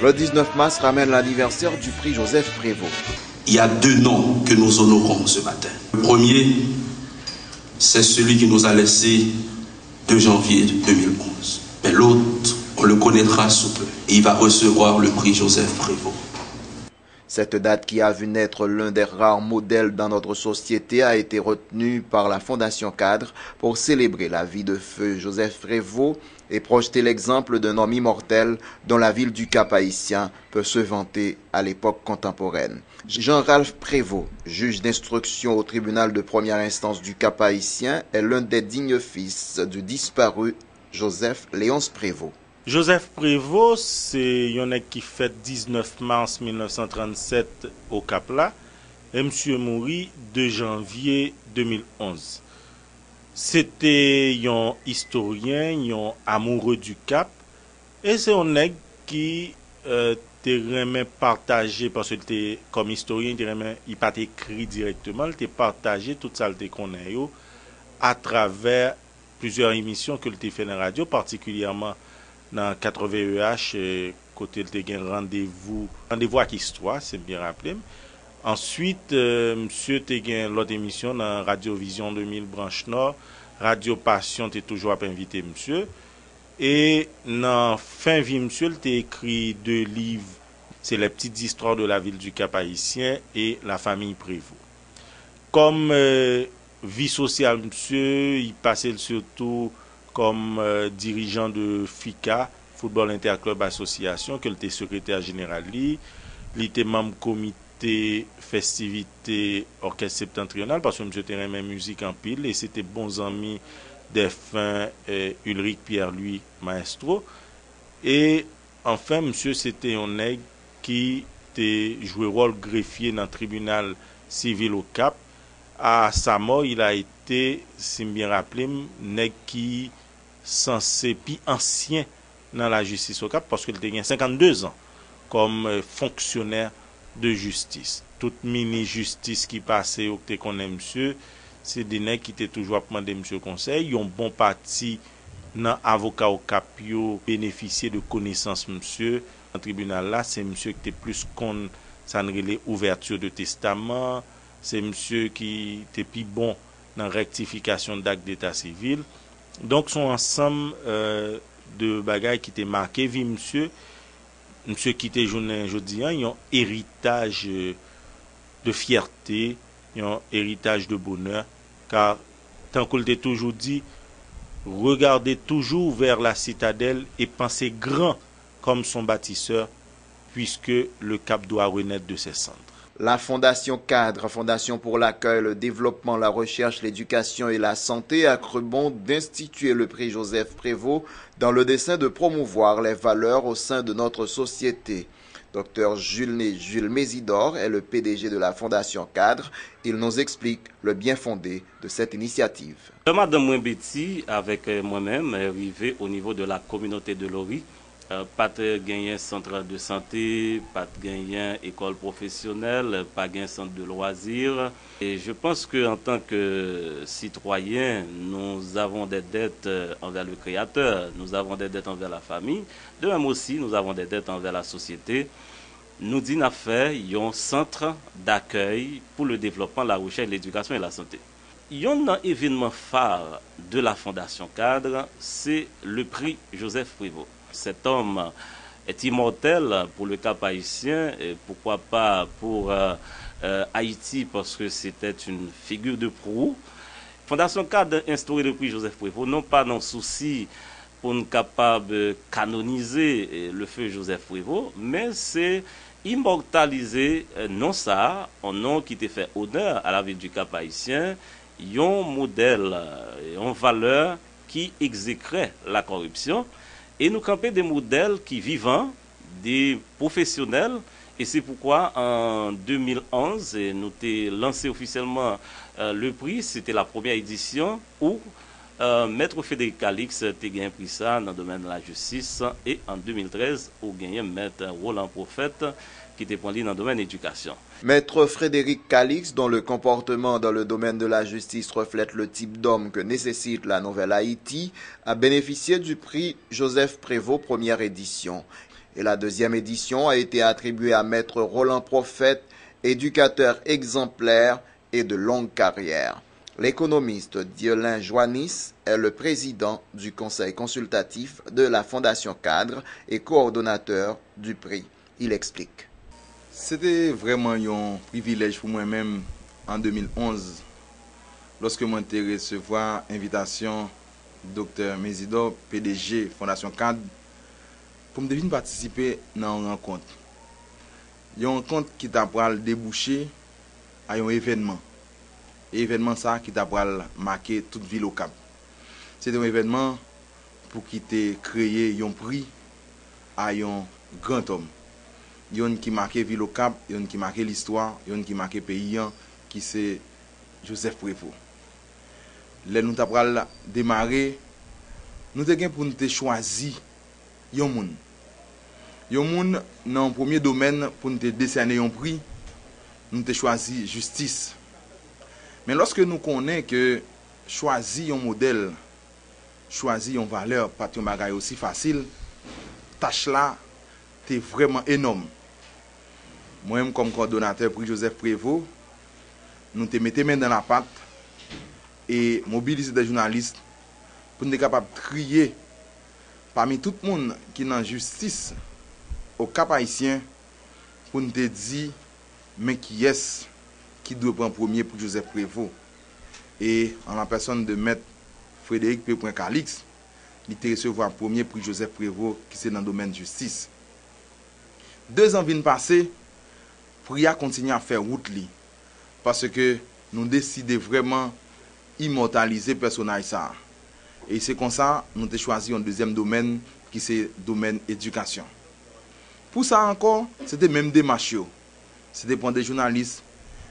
Le 19 mars ramène l'anniversaire du prix Joseph Prévost. Il y a deux noms que nous honorons ce matin. Le premier, c'est celui qui nous a laissé 2 janvier 2011. Mais l'autre, on le connaîtra sous peu. Et il va recevoir le prix Joseph Prévost. Cette date qui a vu naître l'un des rares modèles dans notre société a été retenue par la Fondation Cadre pour célébrer la vie de feu Joseph Prévost et projeter l'exemple d'un homme immortel dont la ville du Cap-Haïtien peut se vanter à l'époque contemporaine. Jean-Ralph Prévost, juge d'instruction au tribunal de première instance du Cap-Haïtien, est l'un des dignes fils du disparu Joseph Léonce Prévost. Joseph Prévost, c'est un qui fait 19 mars 1937 au Cap-là et monsieur mourit 2 janvier 2011. C'était un historien, un amoureux du Cap et c'est un nègre qui t'aimait partager parce que était comme historien, il pas écrit directement, il t'a partagé tout ça le connaît à travers plusieurs émissions que il fait dans la radio, particulièrement dans 80 EH, côté le te rendez-vous avec histoire, c'est bien rappelé. Ensuite, monsieur te gen l'autre émission dans Radio Vision 2000 Branche Nord, Radio Passion t'es toujours à inviter monsieur. Et dans fin vie monsieur, il t'a écrit 2 livres, c'est les petites histoires de la ville du Cap-Haïtien et la famille Prévost. Comme vie sociale monsieur, il passait surtout comme dirigeant de FICA, Football Interclub Association, que était secrétaire général. Il était membre comité festivité orchestre septentrional, parce que M. Terrain même musique en pile, et c'était bons amis défunt Ulrich Pierre-Louis Maestro. Et enfin, monsieur, c'était un nègre qui était joué rôle greffier dans le tribunal civil au Cap. À sa mort, il a été, si bien rappelé, nègre qui censé plus ancien dans la justice au Cap parce qu'il a 52 ans comme fonctionnaire de justice. Toute mini-justice qui passait au que connaît monsieur, c'est des nègres qui étaient toujours à demander monsieur conseil. Ils ont bon parti dans avocat au Cap, yo bénéficier de connaissances monsieur. Dans le tribunal là, c'est monsieur qui était plus con ça relait ouverture de testament, c'est monsieur qui était plus bon dans rectification d'actes d'état civil. Donc, son ensemble de bagages qui étaient marqués, vie monsieur qui était journée aujourd'hui, il y a un héritage de fierté, il y a un héritage de bonheur, car tant qu'on l'a toujours dit, regardez toujours vers la citadelle et pensez grand comme son bâtisseur, puisque le Cap doit renaître de ses cendres. La Fondation Cadre, Fondation pour l'accueil, le développement, la recherche, l'éducation et la santé, a cru bon d'instituer le prix Joseph Prévost dans le dessein de promouvoir les valeurs au sein de notre société. Dr Jules Mésidor est le PDG de la Fondation Cadre. Il nous explique le bien fondé de cette initiative. Madame Mouembeti, avec moi-même, est arrivé au niveau de la communauté de Lori. Pas de gagner centre de santé, pas de gagner école professionnelle, pas de centre de loisirs. Et je pense qu'en tant que citoyens, nous avons des dettes envers le Créateur, nous avons des dettes envers la famille, de même aussi nous avons des dettes envers la société. Nous disons faire un centre d'accueil pour le développement, la recherche, l'éducation et la santé. Il y a un événement phare de la Fondation Cadre, c'est le prix Joseph Prévost. Cet homme est immortel pour le Cap haïtien et pourquoi pas pour Haïti parce que c'était une figure de proue. Fondation Cadre a instauré le prix Joseph Prévost, non pas dans le souci pour nous capable de canoniser le feu Joseph Prévost, mais c'est immortaliser non ça, un nom qui te fait honneur à la ville du Cap haïtien, un modèle, une valeur qui exécrait la corruption. Et nous camper des modèles qui vivants, des professionnels, et c'est pourquoi en 2011, nous avons lancé officiellement le prix, c'était la première édition où Maître Frédéric Calix a gagné prix ça dans le domaine de la justice, et en 2013, où gagné Maître Roland Prophète qui était pris dans le domaine de l'éducation. Maître Frédéric Calix, dont le comportement dans le domaine de la justice reflète le type d'homme que nécessite la nouvelle Haïti, a bénéficié du prix Joseph Prévost première édition. Et la deuxième édition a été attribuée à Maître Roland Prophète, éducateur exemplaire et de longue carrière. L'économiste Diolin Joannis est le président du conseil consultatif de la Fondation Cadre et coordonnateur du prix. Il explique. C'était vraiment un privilège pour moi-même en 2011, lorsque moi j'ai recevoir invitation Dr. Mésidor, PDG Fondation Cadre, pour me venir participer dans une rencontre. Une rencontre qui t'a débouché à un événement. Et événement ça qui t'a marqué toute ville au Cap. C'est un événement pour qui t'a créé un prix à un grand homme. Yon qui marqué ville au Cap, yon qui marqué l'histoire, yon qui marqué pays qui c'est Joseph Prévost. Là nous t'a démarrer, nous t'ai pour nous choisi yon moun. Yon moun dans le premier domaine pour nous décerner un prix, nous t'ai choisi justice. Mais lorsque nous connaissons que choisir un modèle, choisir une valeur, pas un bagage aussi facile, tâche là c'est vraiment énorme. Moi-même, comme coordonnateur pour Joseph Prévost, nous te mettons main dans la pâte et mobiliser des journalistes pour être capables de trier parmi tout le monde qui est en justice au Cap haïtien pour nous dire mais qui est-ce qui doit prendre premier pour Joseph Prévost. Et en la personne de maître Frédéric P. Calix, il te recevoir premier pour Joseph Prévost qui c'est dans le domaine de justice. 2 ans viennent passer, Priya continue à faire route li, parce que nous décidons vraiment immortaliser le personnage ça. Et c'est comme ça nous avons choisi un deuxième domaine qui c'est le domaine éducation. Pour ça encore, c'était même des machos. C'était pour des journalistes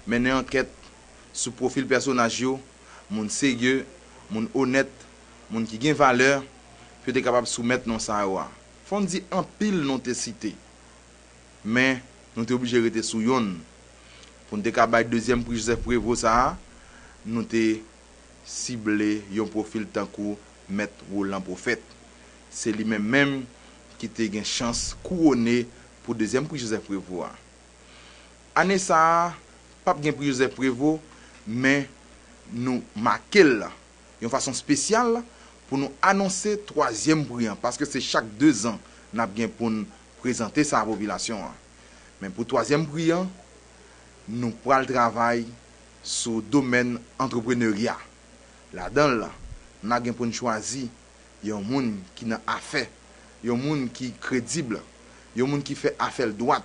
mener enquête sur le profil personnage, moun sérieux, moun honnête, moun qui gagne valeur, pour être capable de soumettre dans ça. Faut dire en pile non te cité. Mais nous sommes obligés de rester sous yon. Pour nous faire deuxième prix Joseph Prévost, ça, nous avons ciblé un profil tant que Maître Roland Prophète. C'est lui-même qui a une chance couronner pour deuxième prix Joseph Prévost. Année ça, pas de prix Joseph Prévost, mais nous marquons de façon spéciale pour nous annoncer troisième prix. Parce que c'est chaque 2 ans, nous avons pour nous présenter sa population. Mais pour troisième prix, nous prenons le travail sur le domaine entrepreneuriat. Là-dedans, nous avons pour nous choisir un monde qui a affaire, un monde qui est crédible, un monde qui fait affaire droite,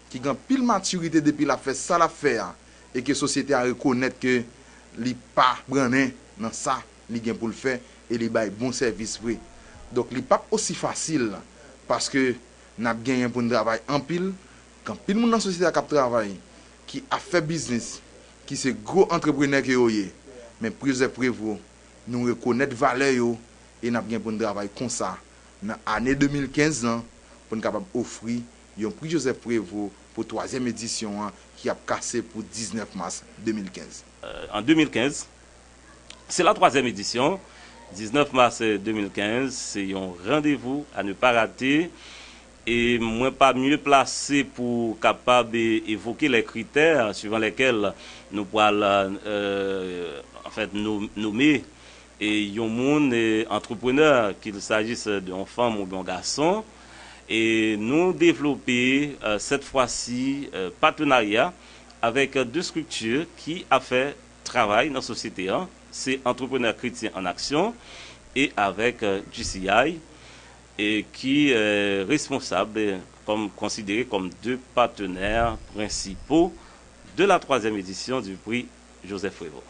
qui a pile maturité depuis la fait ça l'affaire et que la société a reconnaître que li pas branné dans ça, li gen pour le faire et li bay bon service vrai. Donc li pas aussi facile parce que n'a gagné pour nous travailler en pile quand pile monde dans la société a travail qui a fait business, qui c'est gros entrepreneur que yoye. Mais pour Joseph Prévost, nous reconnaître valeur yo et n'a gagné pour nous travailler comme ça dans année 2015 pour nous capable offrir un prix Joseph Prévost pour 3e édition qui a cassé pour 19 mars 2015. En 2015, c'est la 3e édition. 19 mars 2015, c'est un rendez-vous à ne pas rater. Et moi, pas mieux placé pour capable d'évoquer les critères suivant lesquels nous pourrons nommer et un monde entrepreneur, qu'il s'agisse d'un femme ou d'un garçon. Et nous développer cette fois-ci partenariat avec 2 structures qui a fait travail dans la société. C'est Entrepreneurs Chrétiens en Action et avec GCI et qui est responsable, considéré comme 2 partenaires principaux de la 3e édition du prix Joseph Prévost.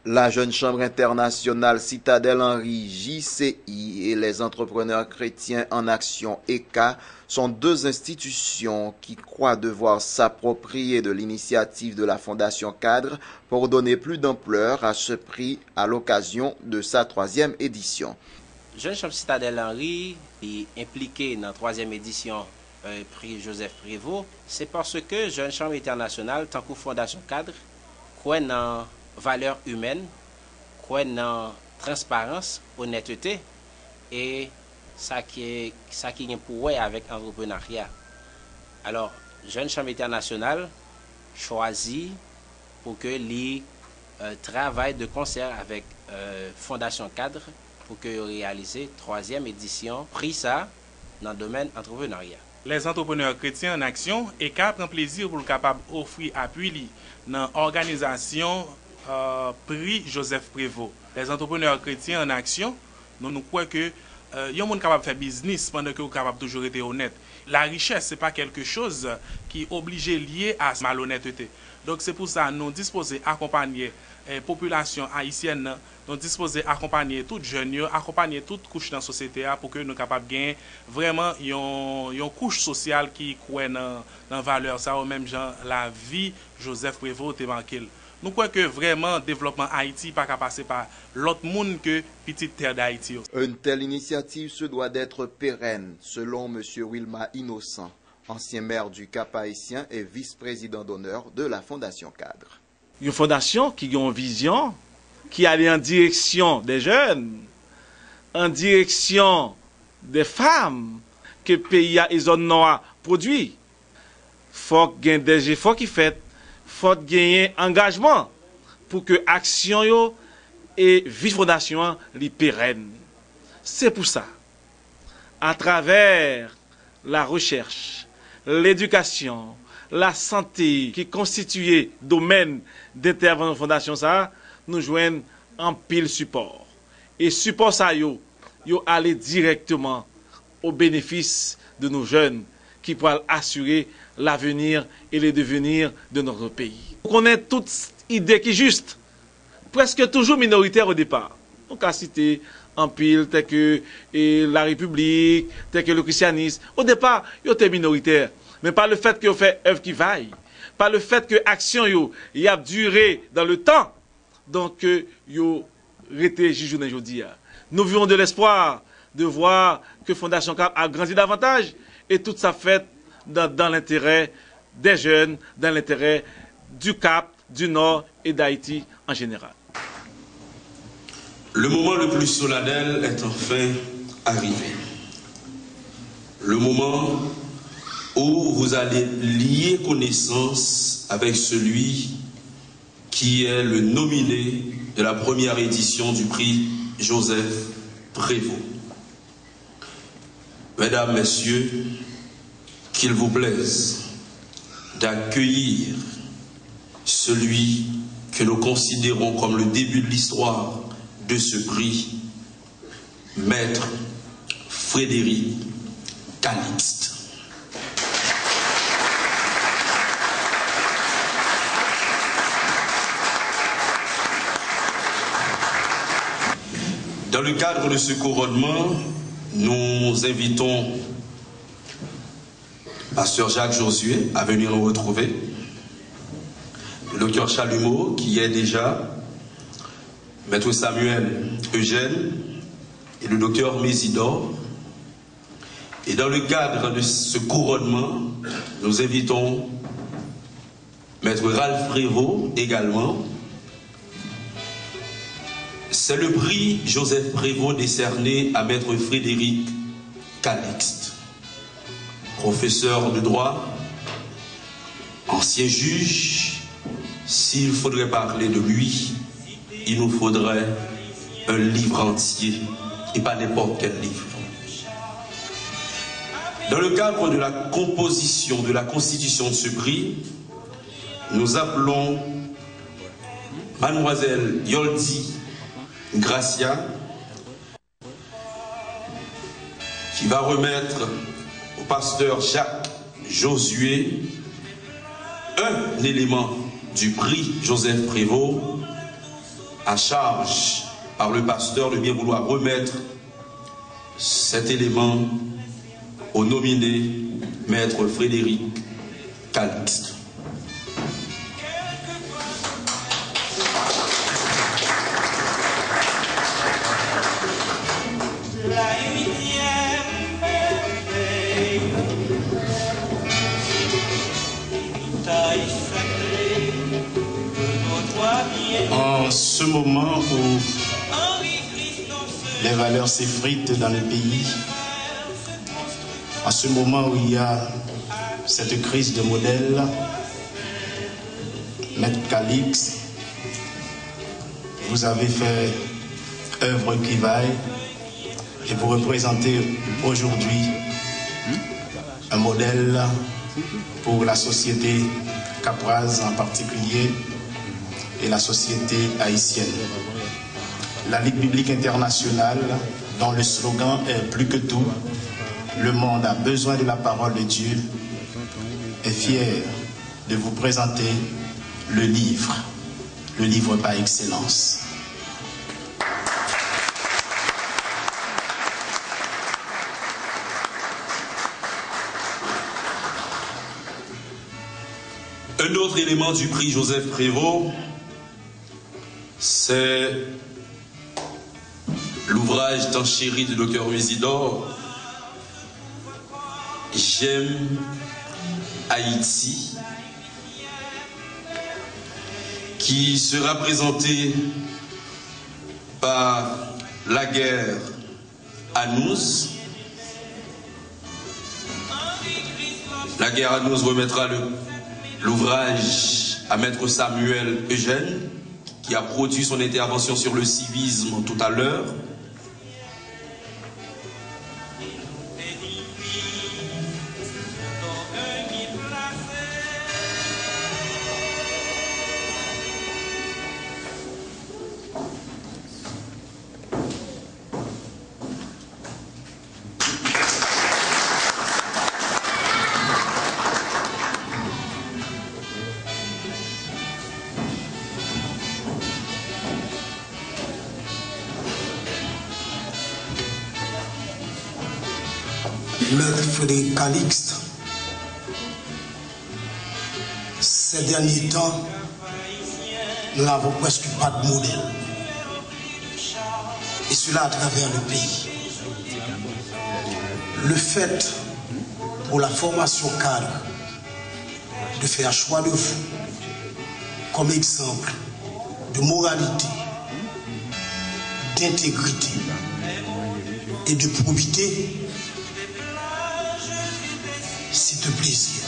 La Jeune Chambre internationale Citadelle Henry JCI et les Entrepreneurs Chrétiens en Action ECA sont 2 institutions qui croient devoir s'approprier de l'initiative de la Fondation Cadre pour donner plus d'ampleur à ce prix à l'occasion de sa 3e édition. Jeune Chambre Citadelle Henry est impliquée dans la 3e édition prix Joseph Prévost. C'est parce que Jeune Chambre internationale, tant que Fondation Cadre, croit dans valeur humaine, croit dans transparence, honnêteté et ça qui est pour avec l'entrepreneuriat. Alors, Jeune Chambre internationale choisit pour que les travaillent de concert avec Fondation Cadre pour que réaliser 3e édition prix ça dans le domaine entrepreneuriat. Les entrepreneurs chrétiens en action et prennent plaisir pour le capable offrir appui dans l'organisation prix Joseph Prévost. Les entrepreneurs chrétiens en action, nous croyons que il y a un monde capable de faire business pendant que vous capable toujours être honnête. La richesse, ce n'est pas quelque chose qui est obligé lié à la malhonnêteté. Donc c'est pour ça que nous disposons d'accompagner la population haïtienne, nous disposons d'accompagner toutes les jeunes, accompagner toutes couches dans la société pour que nous soyons capables de gagner vraiment une couche sociale qui croit dans la valeur, ça, ou même genre, la vie Joseph Prévost est manqué. Nous croyons que vraiment le développement Haïti pas qu'à passer par l'autre monde que petite terre d'Haïti. Une telle initiative se doit d'être pérenne, selon M. Wilma Innocent, ancien maire du Cap haïtien et vice-président d'honneur de la Fondation Cadre. Une fondation qui a une vision, qui allait en direction des jeunes, en direction des femmes que le pays et zone noire produit. Il faut qu'il y ait des efforts qui fait. Faut gagner engagement pour que l'action et vie fondation les pérenne. C'est pour ça, à travers la recherche, l'éducation, la santé qui constituent domaine d'intervention de fondation ça, nous joignons en pile support. Et support ça yo aller directement au bénéfice de nos jeunes qui pourront assurer l'avenir et le devenir de notre pays. On connaît toute idée qui est juste, presque toujours minoritaire au départ. On a cité en pile, tel que la République, tel que le christianisme. Au départ, ils étaient minoritaires. Mais par le fait qu'ils ont fait œuvre qui vaille, par le fait que l'action a duré dans le temps, donc ils ont été journée aujourd'hui. Nous vivons de l'espoir de voir que Fondation Cap a grandi davantage et tout ça fait dans l'intérêt des jeunes, dans l'intérêt du Cap, du Nord et d'Haïti en général. Le moment le plus solennel est enfin arrivé. Le moment où vous allez lier connaissance avec celui qui est le nominé de la première édition du prix Joseph Prévost. Mesdames, Messieurs, qu'il vous plaise d'accueillir celui que nous considérons comme le début de l'histoire de ce prix, Maître Frédéric Calixte. Dans le cadre de ce couronnement, nous invitons Pasteur Jacques Josué à venir nous retrouver, le docteur Chalumeau qui est déjà, Maître Samuel Eugène et le docteur Mésidor. Et dans le cadre de ce couronnement, nous invitons Maître Ralph Prévost également. C'est le prix Joseph Prévost décerné à Maître Frédéric Calixte, professeur de droit, ancien juge. S'il faudrait parler de lui, il nous faudrait un livre entier et pas n'importe quel livre. Dans le cadre de la composition, de la constitution de ce prix, nous appelons Mademoiselle Yoldi Gracia, qui va remettre au pasteur Jacques Josué un élément du prix Joseph Prévost, à charge par le pasteur de bien vouloir remettre cet élément au nominé Maître Frédéric Calixte. En ce moment où les valeurs s'effritent dans le pays, En ce moment où il y a cette crise de modèle, Maître Calix, vous avez fait œuvre qui vaille et vous représentez aujourd'hui un modèle pour la société caproise en particulier et la société haïtienne. La Ligue biblique internationale, dont le slogan est plus que tout, le monde a besoin de la parole de Dieu, est fier de vous présenter le livre par excellence. Un autre élément du prix Joseph Prévost, c'est l'ouvrage tant chéri du docteur Mésidor, J'aime Haïti, qui sera présenté par la guerre à nous. La guerre à nous remettra l'ouvrage à Maître Samuel Eugène, qui a produit son intervention sur le civisme tout à l'heure. Maître Frédéric Calixte, ces derniers temps, nous n'avons presque pas de modèle. Et cela à travers le pays. Le fait pour la formation cadre de faire choix de vous comme exemple de moralité, d'intégrité et de probité, c'est un plaisir.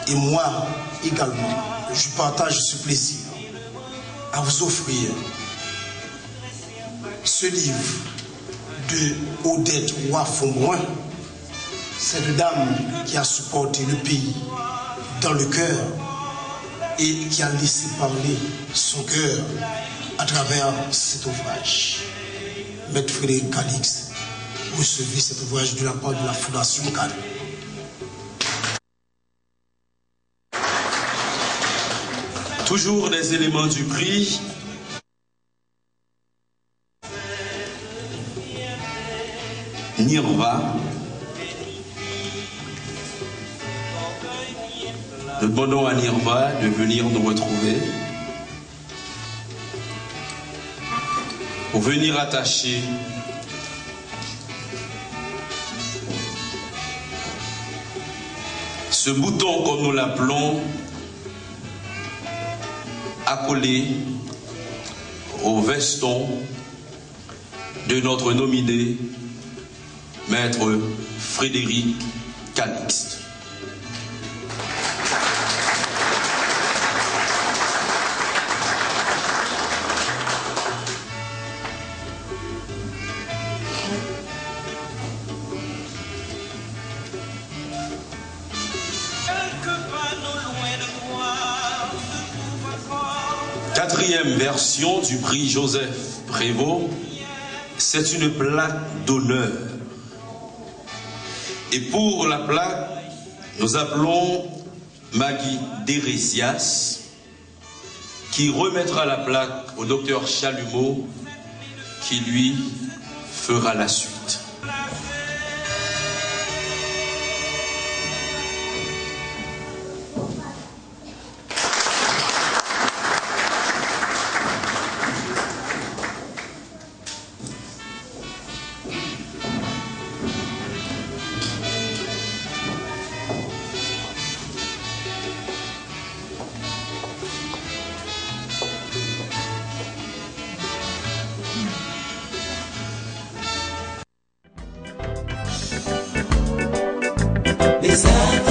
Et moi également, je partage ce plaisir à vous offrir ce livre de Odette Roy-Fonbroin, cette dame qui a supporté le pays dans le cœur et qui a laissé parler son cœur à travers cet ouvrage. Maître Frédéric Calixte, recevez cet ouvrage de la part de la Fondation Cadre. Toujours des éléments du prix. Nirva. Nous demandons à Nirva de venir nous retrouver pour venir attacher ce bouton, comme nous l'appelons, accolé au veston de notre nominé, Maître Frédéric Calixte. Quatrième version du prix Joseph Prévost, c'est une plaque d'honneur. Et pour la plaque, nous appelons Maggie Dérésias, qui remettra la plaque au docteur Chalumeau, qui lui fera la suite. Stop.